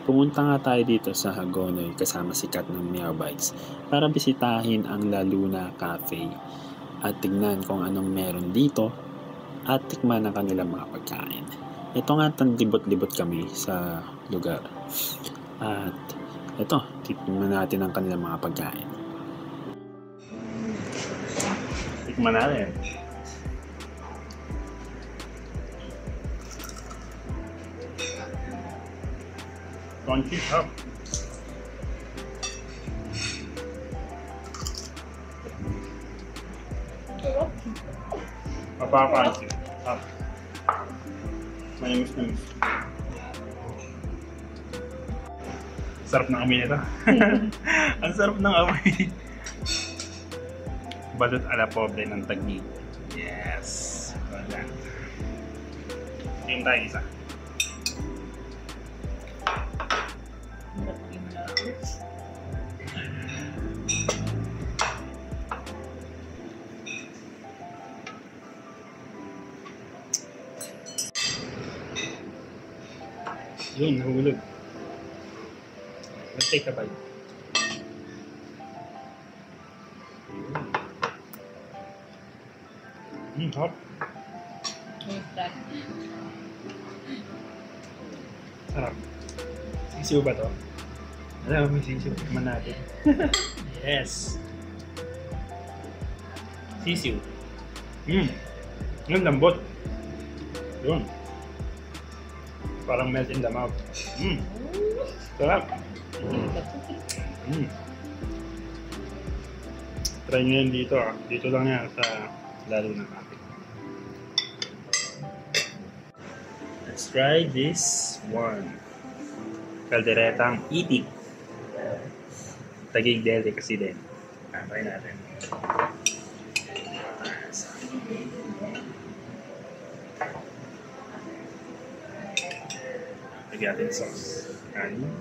Pumunta nga tayo dito sa Hagonoy kasama si Kat ng Meow Bites para bisitahin ang La Luna Cafe at tignan kung anong meron dito at tikman ang kanilang mga pagkain. Ito nga, tandibot-libot kami sa lugar. At ito, tikman natin ang kanilang mga pagkain. Tikman natin. Crunchy chop. Mapapangsi. Chop. Mayamis-namis. Sarap ng amoy nito. Ang sarap ng amoy. Balot ala pobre ng Taguig. Yes. Wala. Tingin tayo isa. Yun, nahulog. Let's take a bite. Hot. Sarap. Sisiw ba to? Alam mo, may sisiw. Tikman natin. Yes. Sisiw. Yung lambot. Yun. Parang melt in the mouth. Sarap. Try nyo yan dito. Dito lang yan sa La Luna Cafe. Let's try this one. Kalderetang itik. Taguig delicacy din. Try natin. Lagyan natin sauce. Kanin.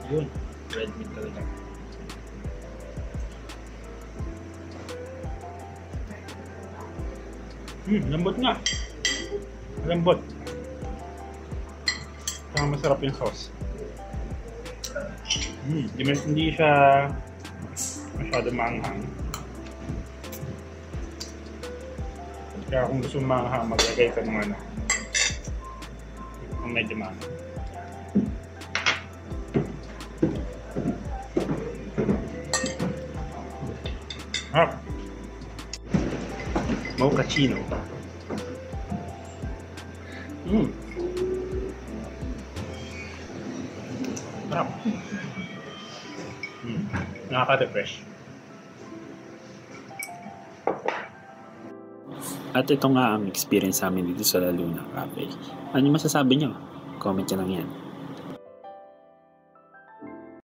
Yun. Red meat talaga. Lambot nga. Lambot. Saka masarap yung sauce. Hindi siya masyado maanghang. Kaya kung gusto maanghang, maglagay ka ng ano. Kung medyo maanghang. Mochaccino. Sarap. Nakaka-refresh. At ito nga ang experience namin dito sa La Luna Cafe. Ano masasabi nyo? Comment nyo lang yan.